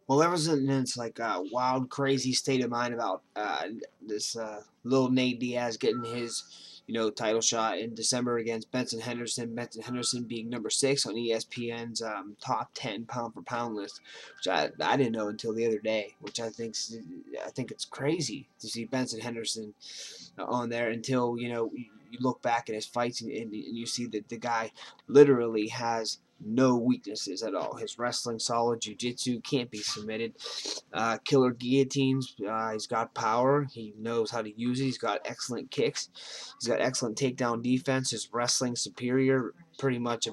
Well, ever since like a wild, crazy state of mind about this little Nate Diaz getting his, title shot in December against Benson Henderson. Benson Henderson being number 6 on ESPN's top 10 pound for pound list, which I didn't know until the other day. Which I think it's crazy to see Benson Henderson on there until you look back at his fights and you see that the guy literally has no weaknesses at all. His wrestling solid, jiu-jitsu can't be submitted. Killer guillotines. He's got power. He knows how to use it. He's got excellent kicks. He's got excellent takedown defense. His wrestling superior pretty much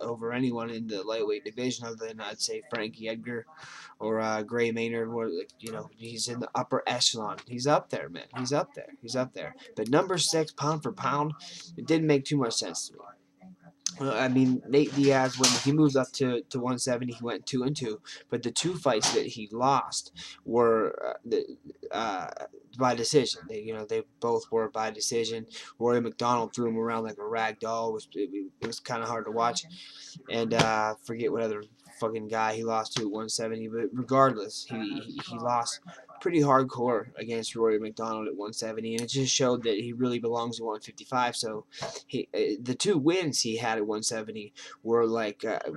over anyone in the lightweight division, other than I'd say Frankie Edgar or Gray Maynard. Where he's in the upper echelon. He's up there, man. He's up there. He's up there. But number 6 pound for pound, it didn't make too much sense to me. I mean, Nate Diaz, when he moved up to 170, he went 2-2. But the 2 fights that he lost were by decision. They both were by decision. Rory McDonald threw him around like a rag doll. It was kind of hard to watch. And forget what other fucking guy he lost to at 170. But regardless, he lost pretty hardcore against Rory McDonald at 170, and it just showed that he really belongs at 155. So the 2 wins he had at 170 were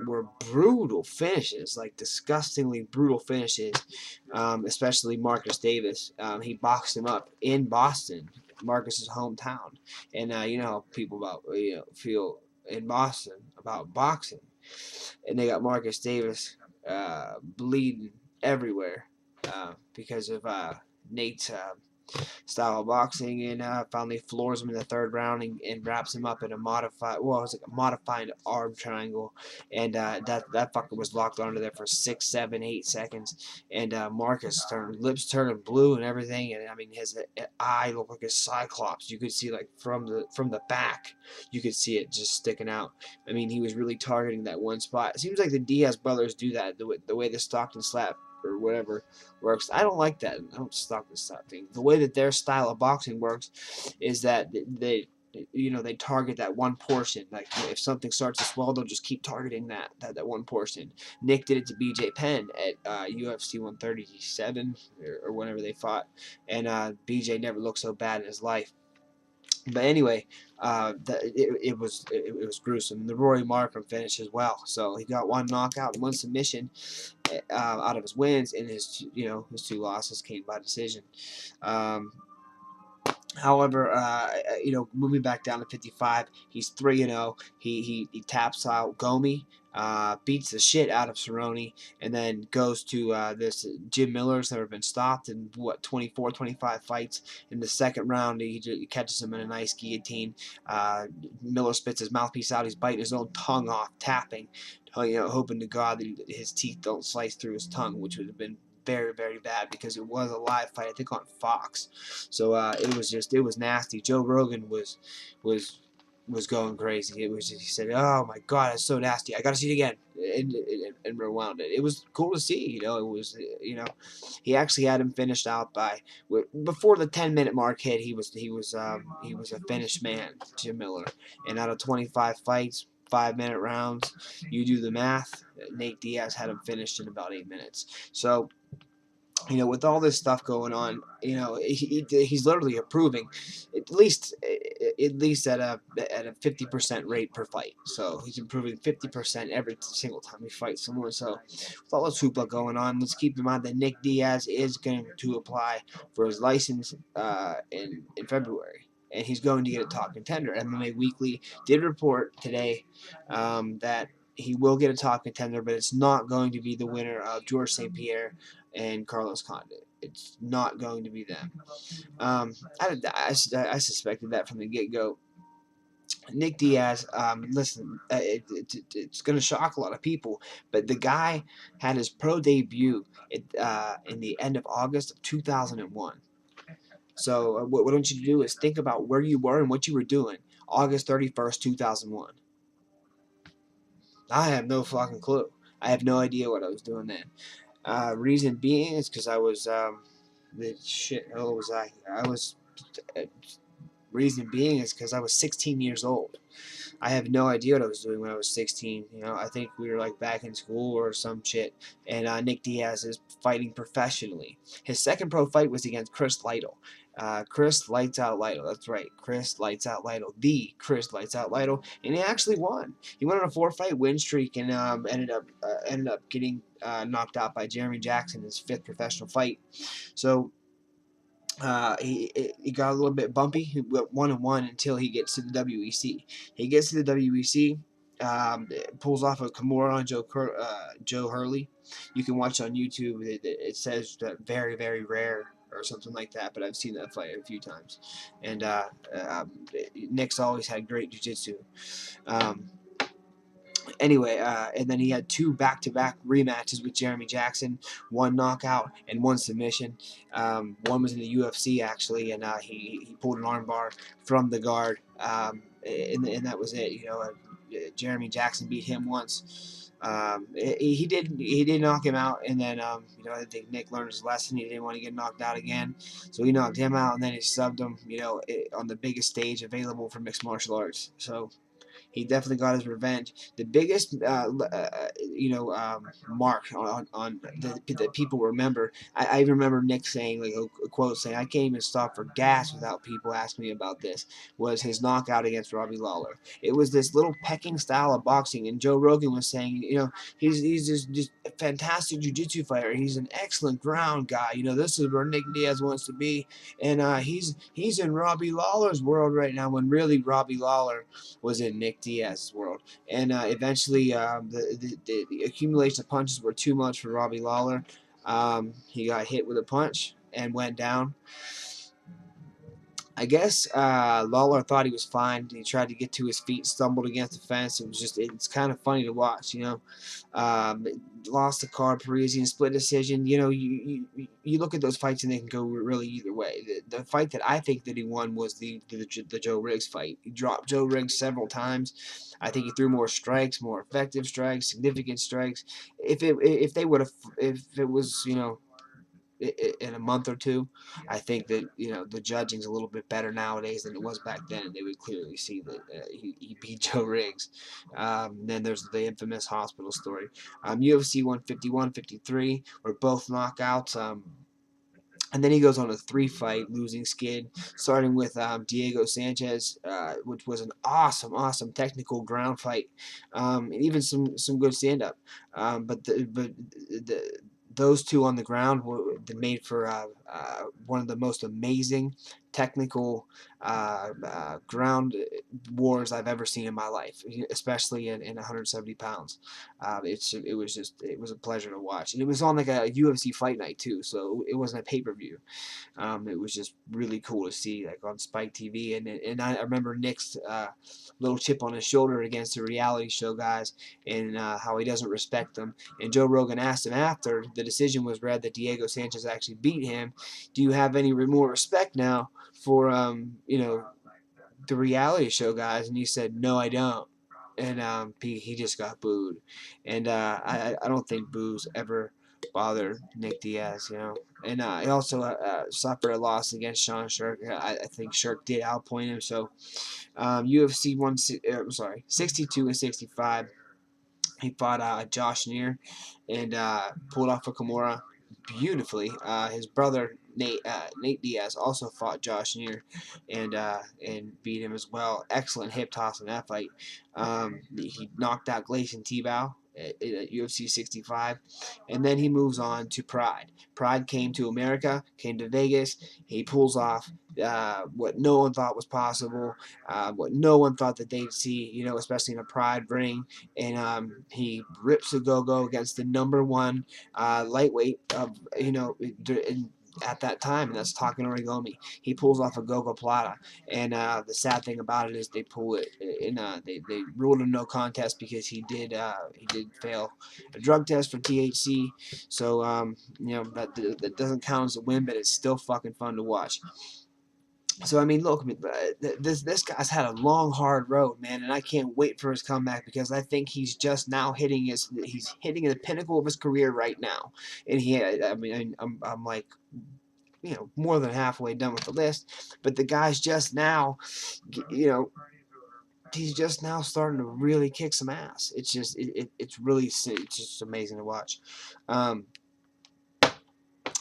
were brutal finishes, like disgustingly brutal finishes. Especially Marcus Davis. He boxed him up in Boston, Marcus's hometown, and you know how people feel in Boston about boxing, and they got Marcus Davis bleeding everywhere because of Nate's style of boxing, and finally floors him in the 3rd round and wraps him up in a modified, well, it was like a modified arm triangle, and that fucker was locked onto there for 6, 7, 8 seconds, and Marcus lips turning blue and everything, and I mean his eye looked like a cyclops. You could see like from the back, you could see it just sticking out. I mean, he was really targeting that one spot. It seems like the Diaz brothers do that the way the Stockton slap or whatever works. I don't like that. I don't stop this stuff thing. The way that their style of boxing works is that they target that one portion. Like if something starts to swell, they'll just keep targeting that one portion. Nick did it to BJ Penn at UFC 137 or whenever they fought, and BJ never looked so bad in his life. But anyway, it was gruesome. The Rory Markham finish as well. So he got 1 knockout and 1 submission out of his wins, and his 2 losses came by decision. However, moving back down to 55, he's 3-0. He taps out Gomi, beats the shit out of Cerrone, and then goes to this Jim Miller's never been stopped in 24, 25 fights. In the 2nd round, he catches him in a nice guillotine. Miller spits his mouthpiece out. He's biting his own tongue off, tapping, hoping to God that his teeth don't slice through his tongue, which would have been very, very bad because it was a live fight, I think on Fox. So it was nasty. Joe Rogan was going crazy. He said, "Oh my God, it's so nasty. I got to see it again," and rewound it. It was cool to see. It was he actually had him finished out by before the 10-minute mark hit. He was a finished man, Jim Miller, and out of 25 fights, 5-minute rounds, you do the math. Nate Diaz had him finished in about 8 minutes. So with all this stuff going on, he's literally improving, at least at a 50% rate per fight. So he's improving 50% every single time he fights someone. So with all this hoopla going on, let's keep in mind that Nick Diaz is going to apply for his license in February. And he's going to get a top contender. MMA Weekly did report today that he will get a top contender, but it's not going to be the winner of George St. Pierre and Carlos Condit. It's not going to be them. I suspected that from the get-go. Nick Diaz, listen, it's going to shock a lot of people, but the guy had his pro debut in the end of August of 2001. So what I want you to do is think about where you were and what you were doing August 31st, 2001. I have no fucking clue. I have no idea what I was doing then. Reason being is because I was, how old was I? I was reason being is because I was 16 years old. I have no idea what I was doing when I was 16. You know, I think we were like back in school or some shit. And Nick Diaz is fighting professionally. His second pro fight was against Chris Lytle. Chris Lights Out Lytle. That's right, Chris Lights Out Lytle. The Chris Lights Out Lytle, and he actually won. He went on a 4-fight win streak and ended up getting knocked out by Jeremy Jackson in his 5th professional fight. So he got a little bit bumpy. He went 1-1 until he gets to the WEC. He gets to the WEC, pulls off a Kimura on Joe Hurley. You can watch on YouTube. It says that very, very rare or something like that, but I've seen that fight a few times. And Nick's always had great jiu-jitsu. Anyway, and then he had 2 back-to-back rematches with Jeremy Jackson, 1 knockout and 1 submission. One was in the UFC actually, and he pulled an armbar from the guard, and that was it. You know, Jeremy Jackson beat him once. He did knock him out, and then you know, I think Nick learned his lesson. He didn't want to get knocked out again, so he knocked him out, and then he subbed him. You know, on the biggest stage available for mixed martial arts. So he definitely got his revenge. The biggest, mark on that people remember. I remember Nick saying, like a quote saying, "I can't even stop for gas without people asking me about this." Was his knockout against Robbie Lawler. It was this little pecking style of boxing, and Joe Rogan was saying, you know, he's just a fantastic jiu-jitsu fighter. He's an excellent ground guy. You know, this is where Nick Diaz wants to be, and he's in Robbie Lawler's world right now, when really Robbie Lawler was in Nick Diaz's world. And eventually, the accumulation of punches were too much for Robbie Lawler. He got hit with a punch and went down. I guess Lawler thought he was fine. He tried to get to his feet, stumbled against the fence. It's kind of funny to watch, you know. Lost the card, Parisian split decision. You know, you look at those fights and they can go really either way. The fight that I think that he won was the Joe Riggs fight. He dropped Joe Riggs several times. I think he threw more strikes, more effective strikes, significant strikes. If it was, you know, in a month or two, I think that, you know, the judging's a little bit better nowadays than it was back then, and they would clearly see that he beat Joe Riggs. Then there's the infamous hospital story. UFC 151, 53 were both knockouts. And then he goes on a 3-fight losing skid, starting with Diego Sanchez, which was an awesome technical ground fight, and even some good stand up. But those two on the ground were made for one of the most amazing technical ground wars I've ever seen in my life, especially in 170 pounds. It was a pleasure to watch, and it was on like a UFC fight night too, so it wasn't a pay-per-view. It was just really cool to see, like on Spike TV, and I remember Nick's little chip on his shoulder against the reality show guys, and how he doesn't respect them. And Joe Rogan asked him after the decision was read that Diego Sanchez actually beat him, "Do you have any more respect now for you know, the reality show guys?" And he said, "No, I don't." And he just got booed, and I don't think boos ever bother Nick Diaz, you know. And he also suffered a loss against Sean Shirk. I think Shirk did outpoint him. So UFC 62 and 65. He fought Josh Neer and pulled off a Kimura beautifully. His brother Nate Diaz also fought Josh Neer and beat him as well. Excellent hip toss in that fight. He knocked out Gleison Tibau at UFC 65, and then he moves on to Pride. Pride came to America, came to Vegas. He pulls off what no one thought was possible, what no one thought that they'd see, you know, especially in a Pride ring. And he rips a go-go against the #1 lightweight of, you know, at that time, and that's Takan Origomi. He pulls off a Gogo Plata, and the sad thing about it is they pull it, and they ruled him no contest because he did fail a drug test for THC. So you know, that doesn't count as a win, but it's still fucking fun to watch. So I mean, look, this guy's had a long, hard road, man, and I can't wait for his comeback because I think he's just now hitting the pinnacle of his career right now. And I mean, I'm like more than halfway done with the list. But the guy's just now, he's just now starting to really kick some ass. It's just it's just amazing to watch.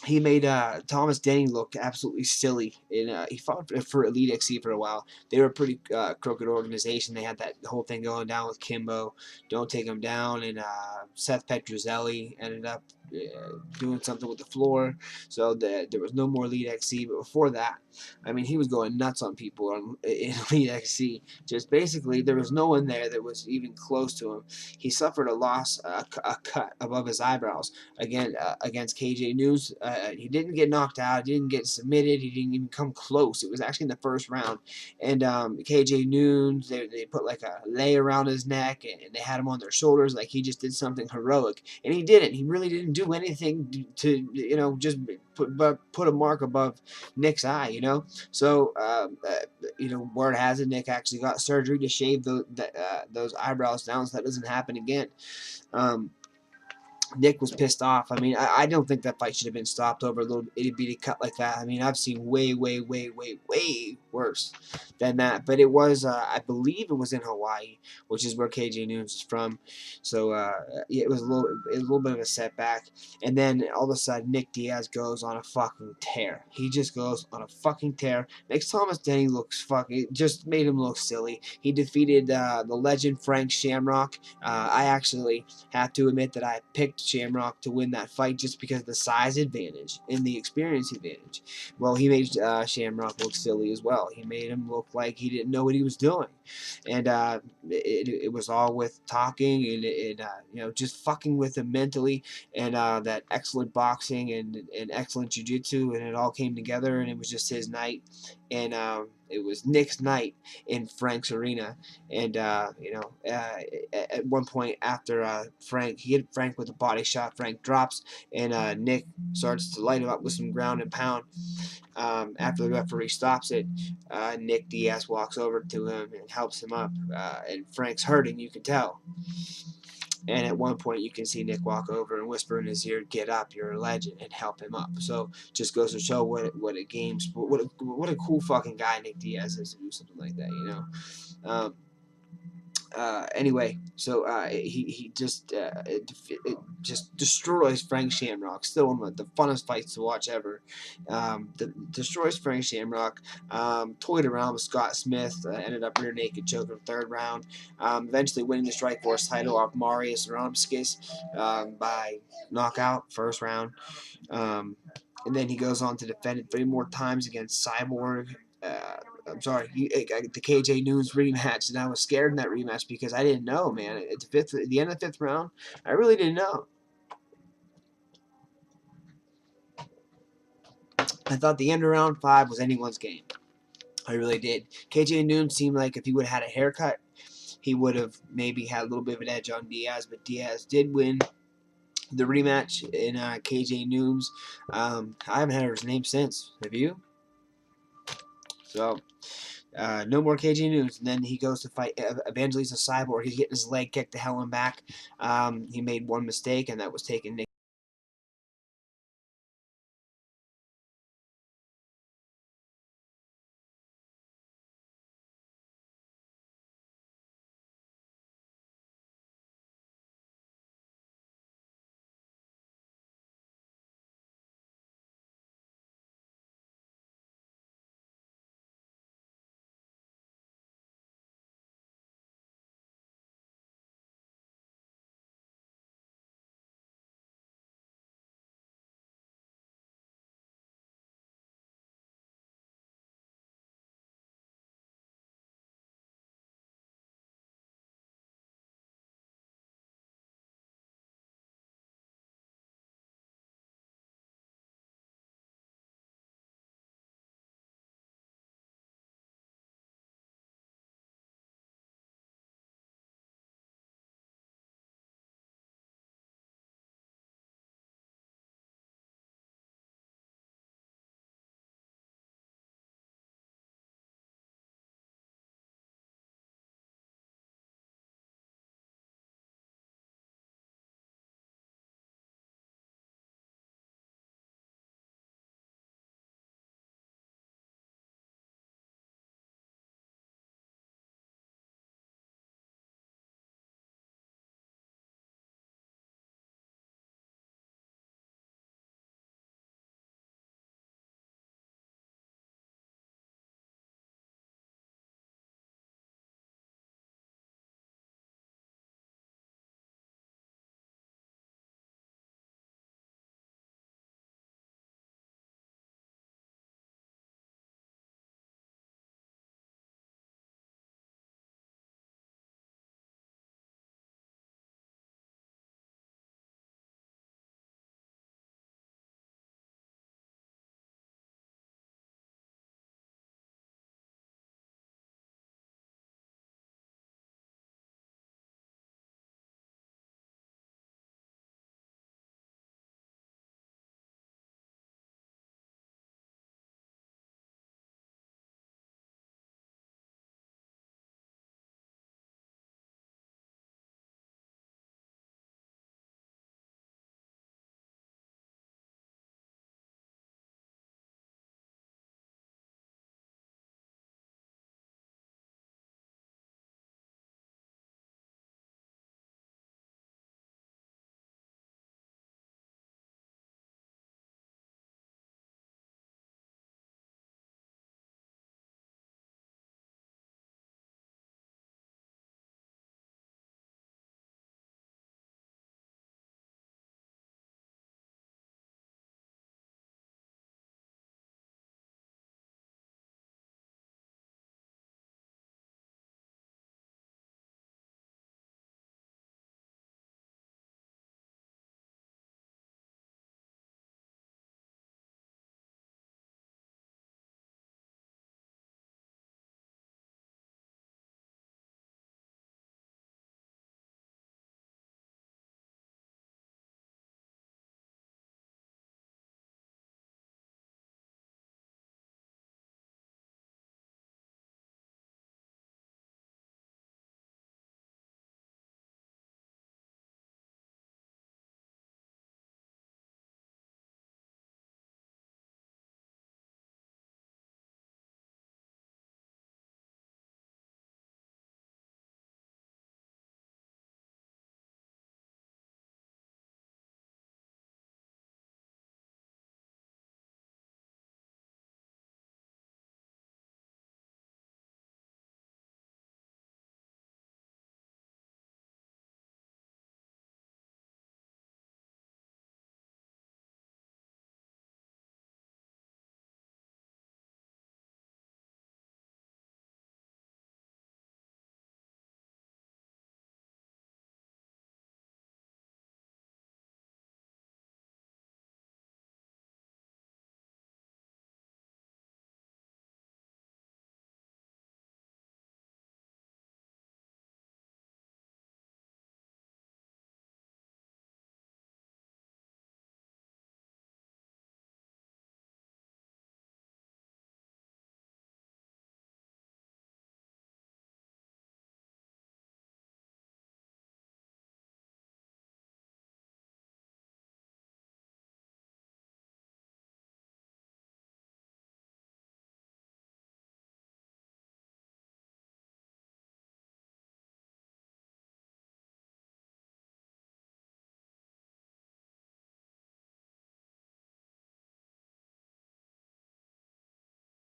He made Thomas Denny look absolutely silly. He fought for Elite XC for a while. They were a pretty crooked organization. They had that whole thing going down with Kimbo. Don't take him down. And Seth Petrozelli ended up doing something with the floor. So there was no more Elite XC. But before that, I mean, he was going nuts on people in Elite XC. Just basically, there was no one there that was even close to him. He suffered a loss, a cut above his eyebrows against KJ News. He didn't get knocked out. He didn't get submitted. He didn't even come close. It was actually in the first round. And KJ Noons, they put like a lei around his neck, and they had him on their shoulders like he just did something heroic. And he didn't. He really didn't do anything to just put a mark above Nick's eye, So, word has it, Nick actually got surgery to shave those eyebrows down so that doesn't happen again. Nick was pissed off. I mean, I don't think that fight should have been stopped over a little itty-bitty cut like that. I mean, I've seen way, way, way, way, way worse than that. But it was, I believe it was in Hawaii, which is where KJ Noons is from. So, yeah, it was a little bit of a setback. And then all of a sudden, Nick Diaz goes on a fucking tear. He just goes on a fucking tear. Makes Thomas Denny just made him look silly. He defeated the legend Frank Shamrock. I actually have to admit that I picked Shamrock to win that fight just because of the size advantage and the experience advantage. Well, he made Shamrock look silly as well. He made him look like he didn't know what he was doing. And it was all with talking and just fucking with him mentally, and that excellent boxing and excellent jiu-jitsu, and it all came together, and it was just his night. And it was Nick's night in Frank's arena. And, at one point after he hit Frank with a body shot, Frank drops, and Nick starts to light him up with some ground and pound. After the referee stops it, Nick Diaz walks over to him and helps him up. And Frank's hurting, you can tell. And at one point, you can see Nick walk over and whisper in his ear, "Get up, you're a legend," and help him up. So just goes to show what a cool fucking guy Nick Diaz is to do something like that, Anyway, so he just just destroys Frank Shamrock. Still one of the funnest fights to watch ever. Destroys Frank Shamrock. Toyed around with Scott Smith. Ended up rear naked choke in the third round. Eventually winning the Strikeforce title off Marius Ramskis by knockout first round. And then he goes on to defend it 3 more times against Cyborg. I'm sorry, the KJ Noons rematch, and I was scared in that rematch because I didn't know, man. At the end of the 5th round, I really didn't know. I thought the end of round 5 was anyone's game. I really did. KJ Noons seemed like if he would have had a haircut, he would have maybe had a little bit of an edge on Diaz, but Diaz did win the rematch in KJ Noons. I haven't heard his name since. Have you? So, no more KJ Noons. And then he goes to fight Evangelista Cyborg. He's getting his leg kicked to hell and back. He made one mistake, and that was taking Nick